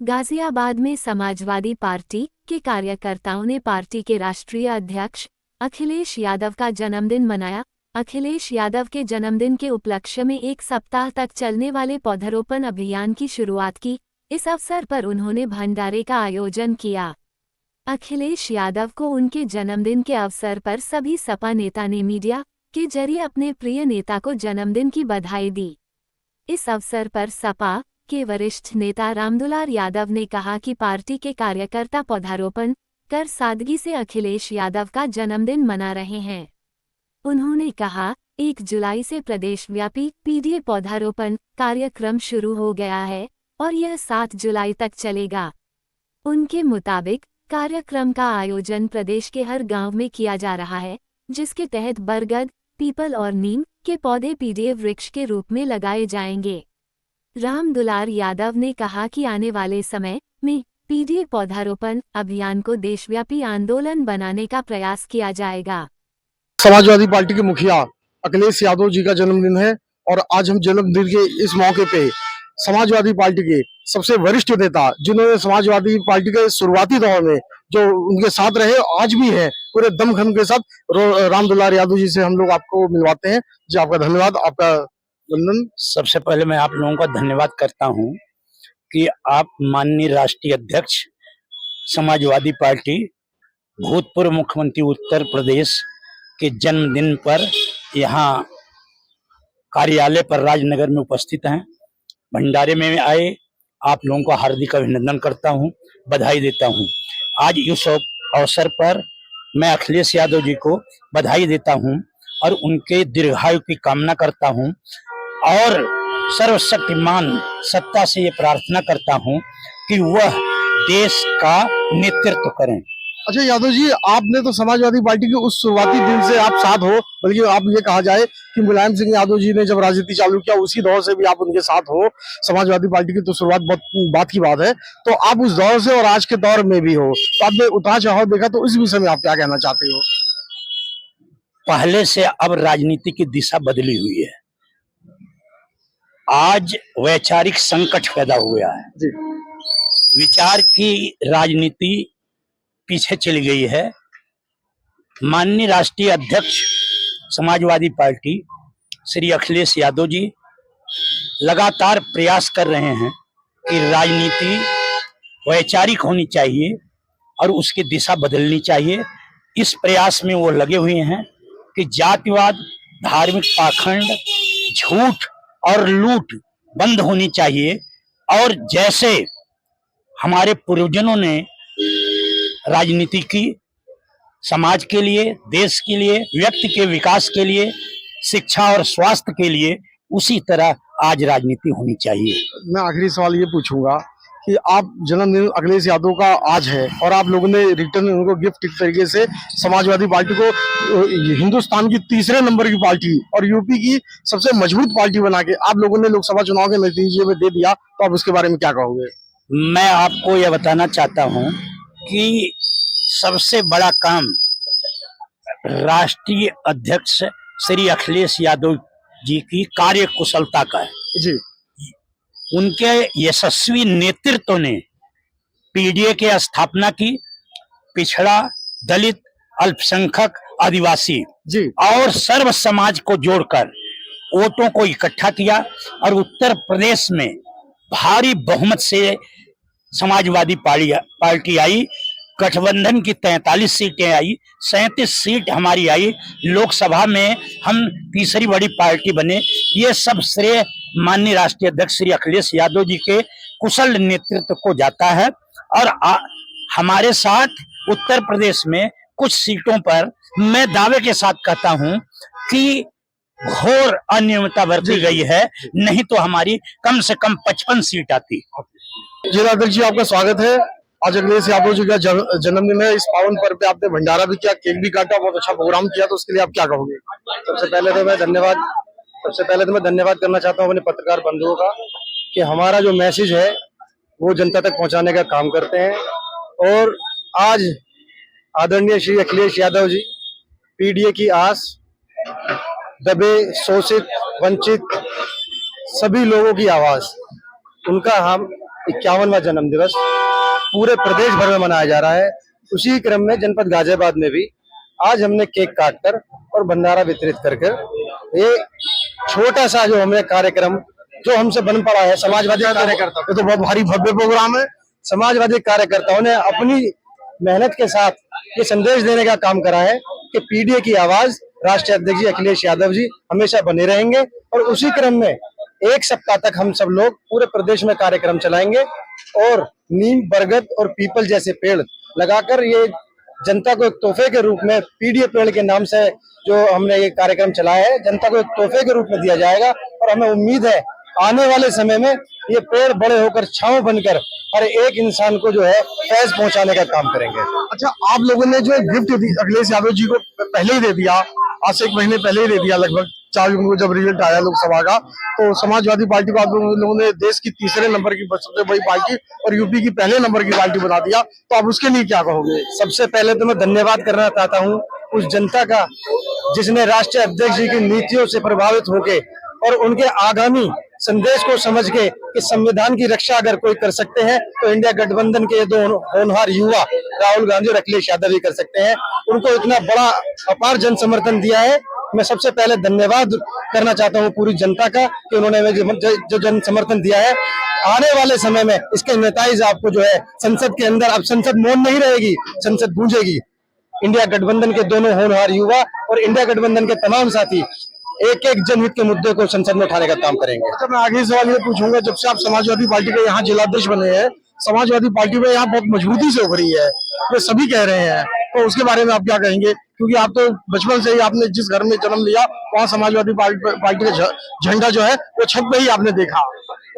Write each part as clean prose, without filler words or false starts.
गाजियाबाद में समाजवादी पार्टी के कार्यकर्ताओं ने पार्टी के राष्ट्रीय अध्यक्ष अखिलेश यादव का जन्मदिन मनाया। अखिलेश यादव के जन्मदिन के उपलक्ष्य में एक सप्ताह तक चलने वाले पौधरोपण अभियान की शुरुआत की। इस अवसर पर उन्होंने भंडारे का आयोजन किया। अखिलेश यादव को उनके जन्मदिन के अवसर पर सभी सपा नेता ने मीडिया के जरिए अपने प्रिय नेता को जन्मदिन की बधाई दी। इस अवसर पर सपा के वरिष्ठ नेता रामदुलार यादव ने कहा कि पार्टी के कार्यकर्ता पौधारोपण कर सादगी से अखिलेश यादव का जन्मदिन मना रहे हैं। उन्होंने कहा, 1 जुलाई से प्रदेशव्यापी पीडीए पौधारोपण कार्यक्रम शुरू हो गया है और यह 7 जुलाई तक चलेगा। उनके मुताबिक कार्यक्रम का आयोजन प्रदेश के हर गांव में किया जा रहा है, जिसके तहत बरगद, पीपल और नीम के पौधे पीडीए वृक्ष के रूप में लगाए जाएंगे। रामदुलार यादव ने कहा कि आने वाले समय में पीडीए पौधारोपण अभियान को देशव्यापी आंदोलन बनाने का प्रयास किया जाएगा। समाजवादी पार्टी के मुखिया अखिलेश यादव जी का जन्मदिन है और आज हम जन्मदिन के इस मौके पे समाजवादी पार्टी के सबसे वरिष्ठ नेता, जिन्होंने समाजवादी पार्टी के शुरुआती दौर में जो उनके साथ रहे, आज भी है, पूरे दमखम के साथ, रामदुलार यादव जी से हम लोग आपको मिलवाते हैं। जी आपका धन्यवाद, आपका वंदन। सबसे पहले मैं आप लोगों का धन्यवाद करता हूं कि आप माननीय राष्ट्रीय अध्यक्ष समाजवादी पार्टी भूतपूर्व मुख्यमंत्री उत्तर प्रदेश के जन्मदिन पर यहाँ कार्यालय पर राजनगर में उपस्थित हैं, भंडारे में आए। आप लोगों का हार्दिक अभिनंदन करता हूं, बधाई देता हूं। आज इस अवसर पर मैं अखिलेश यादव जी को बधाई देता हूं और उनके दीर्घायु की कामना करता हूं और सर्वशक्तिमान सत्ता से ये प्रार्थना करता हूं कि वह देश का नेतृत्व करें। अच्छा यादव जी, आपने तो समाजवादी पार्टी के उस शुरुआती दिन से आप साथ हो, बल्कि आप ये कहा जाए कि मुलायम सिंह यादव जी ने जब राजनीति चालू किया उसी दौर से भी आप उनके साथ हो। समाजवादी पार्टी की तो शुरुआत बात की बात है, तो आप उस दौर से और आज के दौर में भी हो, तो आपने उतार चढ़ाव देखा, तो इस विषय में आप क्या कहना चाहते हो? पहले से अब राजनीति की दिशा बदली हुई है। आज वैचारिक संकट पैदा हुआ है जी। विचार की राजनीति पीछे चली गई है। माननीय राष्ट्रीय अध्यक्ष समाजवादी पार्टी श्री अखिलेश यादव जी लगातार प्रयास कर रहे हैं कि राजनीति वैचारिक होनी चाहिए और उसकी दिशा बदलनी चाहिए। इस प्रयास में वो लगे हुए हैं कि जातिवाद, धार्मिक पाखंड, झूठ और लूट बंद होनी चाहिए और जैसे हमारे पूर्वजों ने राजनीति की समाज के लिए, देश के लिए, व्यक्ति के विकास के लिए, शिक्षा और स्वास्थ्य के लिए, उसी तरह आज राजनीति होनी चाहिए। मैं आखिरी सवाल ये पूछूंगा कि आप जन्मदिन अखिलेश यादव का आज है और आप लोगों ने रिटर्न उनको गिफ्ट तरीके से समाजवादी पार्टी को हिंदुस्तान की तीसरे नंबर की पार्टी और यूपी की सबसे मजबूत पार्टी बना के आप लोगों ने लोकसभा चुनाव के नतीजे में दे दिया, तो आप उसके बारे में क्या कहोगे? मैं आपको यह बताना चाहता हूं कि सबसे बड़ा काम राष्ट्रीय अध्यक्ष श्री अखिलेश यादव जी की कार्य कुशलता का है जी। उनके यशस्वी नेतृत्व ने पीडीए के स्थापना की, पिछड़ा, दलित, अल्पसंख्यक, आदिवासी जी और सर्व समाज को जोड़कर वोटों को इकट्ठा किया और उत्तर प्रदेश में भारी बहुमत से समाजवादी पार्टी आई। गठबंधन की 43 सीटें आई, 37 सीट हमारी आई। लोकसभा में हम तीसरी बड़ी पार्टी बने। ये सब श्रेय माननीय राष्ट्रीय अध्यक्ष श्री अखिलेश यादव जी के कुशल नेतृत्व को जाता है और हमारे साथ उत्तर प्रदेश में कुछ सीटों पर मैं दावे के साथ कहता हूं कि घोर अनियमितता बरती गई है, नहीं तो हमारी कम से कम 55 सीट आती। जिला अध्यक्ष जी, आपका स्वागत है। आज अखिलेश यादव जी का जन्मदिन है। इस पावन पर्व पे आपने भंडारा भी किया, केक भी काटा, बहुत अच्छा प्रोग्राम किया, तो उसके लिए आप क्या कहोगे? सबसे पहले तो मैं धन्यवाद करना चाहता हूँ अपने पत्रकार बंधुओं का कि हमारा जो मैसेज है वो जनता तक पहुंचाने का काम करते हैं। और आज आदरणीय श्री अखिलेश यादव जी पीडीए की आस, दबे, शोषित, वंचित सभी लोगों की आवाज, उनका हम 51वां जन्म दिवस पूरे प्रदेश भर में मनाया जा रहा है। उसी क्रम में जनपद गाजियाबाद में भी आज हमने केक काटकर और भंडारा वितरित कर ये छोटा सा जो हमने कार्यक्रम जो हमसे बन पड़ा है, समाजवादी कार्यकर्ता, ये तो बहुत भारी भव्य प्रोग्राम है। समाजवादी कार्यकर्ताओं ने अपनी मेहनत के साथ ये संदेश देने का काम करा है कि पीडीए की आवाज राष्ट्रीय अध्यक्ष जी अखिलेश यादव जी हमेशा बने रहेंगे। और उसी क्रम में एक सप्ताह तक हम सब लोग पूरे प्रदेश में कार्यक्रम चलाएंगे और नीम, बरगद और पीपल जैसे पेड़ लगाकर ये जनता को एक तोहफे के रूप में पीडीए पेड़ के नाम से जो हमने ये कार्यक्रम चलाया है, जनता को एक तोहफे के रूप में दिया जाएगा। और हमें उम्मीद है आने वाले समय में ये पेड़ बड़े होकर छांव बनकर हर एक इंसान को जो है फैज पहुंचाने का काम करेंगे। अच्छा, आप लोगों ने जो गिफ्ट अखिलेश यादव जी को पहले ही दे दिया, आज से 1 महीने पहले ही दे दिया लगभग 4 जून को जब रिजल्ट आया लोकसभा का, तो समाजवादी पार्टी को आप लोगों ने देश की तीसरे नंबर की सबसे बड़ी पार्टी और यूपी की पहले नंबर की पार्टी बना दिया, तो आप उसके लिए क्या कहोगे? सबसे पहले तो मैं धन्यवाद करना चाहता हूँ उस जनता का जिसने राष्ट्रीय अध्यक्ष जी की नीतियों से प्रभावित होके और उनके आगामी संदेश को समझ के कि संविधान की रक्षा अगर कोई कर सकते हैं तो इंडिया गठबंधन के ये दो होनहार युवा राहुल गांधी और अखिलेश यादव ही कर सकते हैं। उनको इतना बड़ा अपार जन समर्थन दिया है। मैं सबसे पहले धन्यवाद करना चाहता हूं पूरी जनता का कि उन्होंने जो जन समर्थन दिया है। आने वाले समय में इसके नतीजे आपको जो है संसद के अंदर, अब संसद मौन नहीं रहेगी, संसद गूंजेगी। इंडिया गठबंधन के दोनों होनहार युवा और इंडिया गठबंधन के तमाम साथी एक एक जनहित के मुद्दे को संसद में उठाने का काम करेंगे। अच्छा, मैं आगे सवाल ये पूछूंगा, जब से आप समाजवादी पार्टी के यहाँ जिलाध्यक्ष बने हैं, समाजवादी पार्टी में यहाँ बहुत मजबूती से उभरी है, ये सभी कह रहे हैं, तो उसके बारे में आप क्या कहेंगे? क्योंकि आप तो बचपन से ही आपने जिस घर में जन्म लिया वहाँ समाजवादी पार्टी का झंडा जो है वो छत पे ही आपने देखा।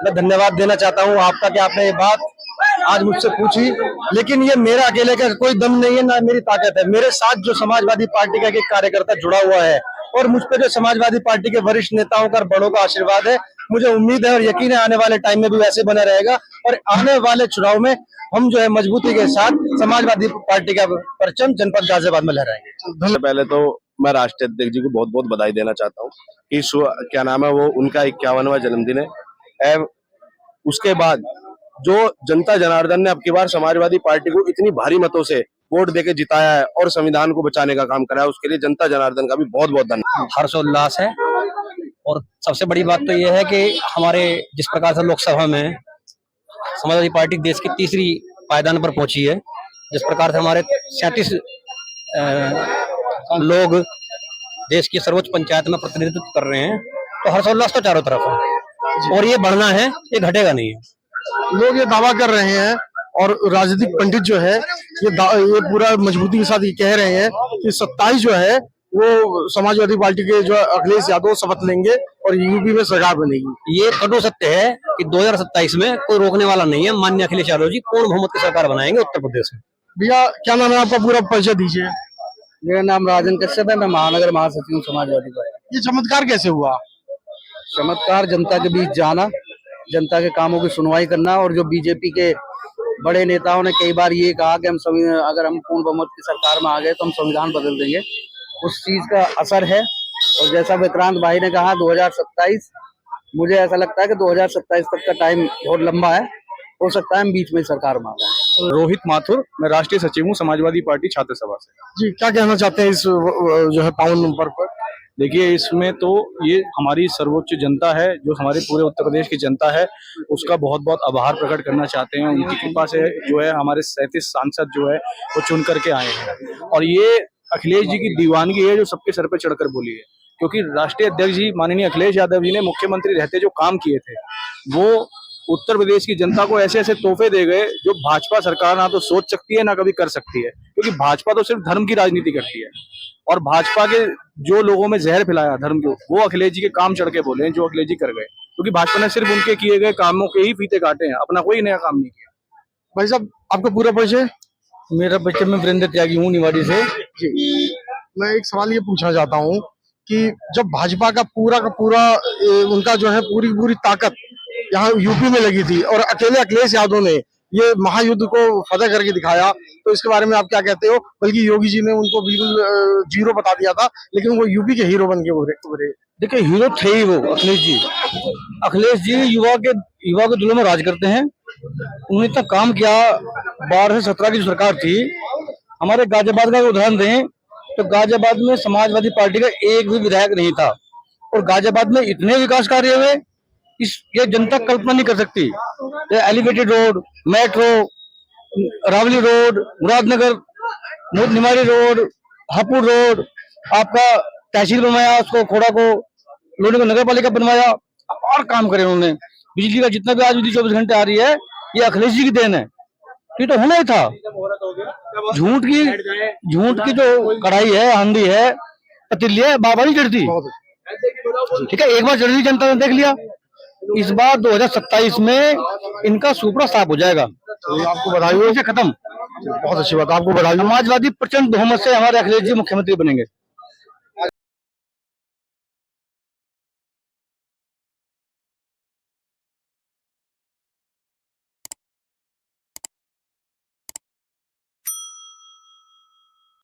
मैं धन्यवाद देना चाहता हूँ आपका कि आपने ये बात आज मुझसे पूछी, लेकिन ये मेरा अकेले का कोई दम नहीं है, ना मेरी ताकत है। मेरे साथ जो समाजवादी पार्टी का एक कार्यकर्ता जुड़ा हुआ है और मुझ पे जो समाजवादी पार्टी के वरिष्ठ नेताओं का, बड़ों का आशीर्वाद है। मुझे उम्मीद है और यकीन है आने वाले टाइम में भी वैसे बना रहेगा और आने वाले चुनाव में हम जो है मजबूती के साथ समाजवादी पार्टी का परचम जनपद गाजियाबाद में लहराएंगे। सबसे पहले तो मैं राष्ट्रीय अध्यक्ष जी को बहुत बहुत बधाई देना चाहता हूँ कि क्या नाम है वो उनका 51वां जन्मदिन है। उसके बाद जो जनता जनार्दन ने अब की बार समाजवादी पार्टी को इतनी भारी मतों से वोट देके जिताया है और संविधान को बचाने का काम करा है, उसके लिए जनता जनार्दन का भी बहुत बहुत धन्यवाद। हर्षोल्लास है। और सबसे बड़ी बात तो यह है कि हमारे जिस प्रकार से लोकसभा में समाजवादी पार्टी देश की तीसरी पायदान पर पहुंची है, जिस प्रकार से हमारे 37 लोग देश की सर्वोच्च पंचायत में प्रतिनिधित्व कर रहे हैं, तो हर्षोल्लास तो चारों तरफ है और ये बढ़ना है, ये घटेगा नहीं है। लोग ये दावा कर रहे हैं और राजनीतिक पंडित जो है ये पूरा मजबूती के साथ ये कह रहे हैं कि 27 जो है वो समाजवादी पार्टी के जो अखिलेश यादव शपथ लेंगे और यूपी में सरकार बनेगी। ये कटु सत्य है कि 2027 में कोई रोकने वाला नहीं है। माननीय अखिलेश यादव जी पूर्ण बहुमत की सरकार बनाएंगे उत्तर प्रदेश में। भैया क्या नाम है आपका? पूरा परिचय दीजिए। मेरा नाम राजन कश्यप है, मैं महानगर महासचिव समाजवादी पार्टी। ये चमत्कार कैसे हुआ? चमत्कार जनता के बीच जाना, जनता के कामों की सुनवाई करना, और जो बीजेपी के बड़े नेताओं ने कई बार ये कहा कि अगर हम पूर्ण बहुमत की सरकार में आ गए तो हम संविधान बदल देंगे, उस चीज का असर है। और जैसा विक्रांत भाई ने कहा 2027, मुझे ऐसा लगता है कि 2027 तक का टाइम बहुत लंबा है, हो सकता है हम बीच में सरकार में आ जाए। रोहित माथुर, मैं राष्ट्रीय सचिव हूँ समाजवादी पार्टी छात्र सभा से। जी, क्या कहना चाहते हैं इस जो है पावन पर्व पर? देखिए, इसमें तो ये हमारी सर्वोच्च जनता है, जो हमारे पूरे उत्तर प्रदेश की जनता है, उसका बहुत बहुत आभार प्रकट करना चाहते हैं। उनकी कृपा से जो है हमारे 37 सांसद जो है वो चुन करके आए हैं, और ये अखिलेश जी की दीवानगी है जो सबके सर पे चढ़कर बोली है। क्योंकि राष्ट्रीय अध्यक्ष जी माननीय अखिलेश यादव जी ने मुख्यमंत्री रहते जो काम किए थे, वो उत्तर प्रदेश की जनता को ऐसे ऐसे तोहफे दे गए जो भाजपा सरकार ना तो सोच सकती है ना कभी कर सकती है। क्योंकि भाजपा तो सिर्फ धर्म की राजनीति करती है, और भाजपा के जो लोगों में जहर फैलाया धर्म को, वो अखिलेश जी के काम चढ़ के बोले हैं जो अखिलेश जी कर गए। क्योंकि भाजपा ने सिर्फ उनके किए गए कामों के ही फीते काटे हैं, अपना कोई नया काम नहीं किया। भाई साहब, आपका पूरा परिचय? मेरा परिचय, मैं वीरेंद्र त्यागी हूँ, निवाड़ी से। जी, मैं एक सवाल ये पूछना चाहता हूँ कि जब भाजपा का पूरा उनका जो है पूरी ताकत यहाँ यूपी में लगी थी और अकेले अखिलेश यादव ने ये महायुद्ध को फतेह करके दिखाया, तो इसके बारे में आप क्या कहते हो? बल्कि योगी जी ने उनको बिल्कुल जीरो बता दिया था, लेकिन वो यूपी के हीरो बन के उभरे। देखिए, हीरो थे ही वो अखिलेश जी। अखिलेश जी युवा के दिलों में राज करते हैं, उन्होंने इतना काम किया। 12 से 17 की जो सरकार थी, हमारे गाजियाबाद का उदाहरण दें तो गाजियाबाद में समाजवादी पार्टी का एक भी विधायक नहीं था, और गाजियाबाद में इतने विकास कार्य हुए ये जनता कल्पना नहीं कर सकती। Elevated road, metro, Rawli road, Muradnagar, Nimari road, Hapur road, आपका तहसील बनवाया, उसको खोड़ा को लोनी को नगर पालिका बनवाया, और काम करे उन्होंने। बिजली का जितना भी आज बिजली 24 घंटे आ रही है, ये अखिलेश जी की देन है। ये तो होना ही था। झूठ की जो कढ़ाई है, आंधी है, पतीली है, बाबा नहीं चढ़ती। ठीक है, एक बार चढ़ दी, जनता ने देख लिया। इस बार 2027 में इनका सुपड़ा साफ हो जाएगा। तो आपको बधाई हो। खत्म। बहुत अच्छी बात, आपको बधाई हो। समाजवादी प्रचंड बहुमत से हमारे अखिलेश जी मुख्यमंत्री बनेंगे।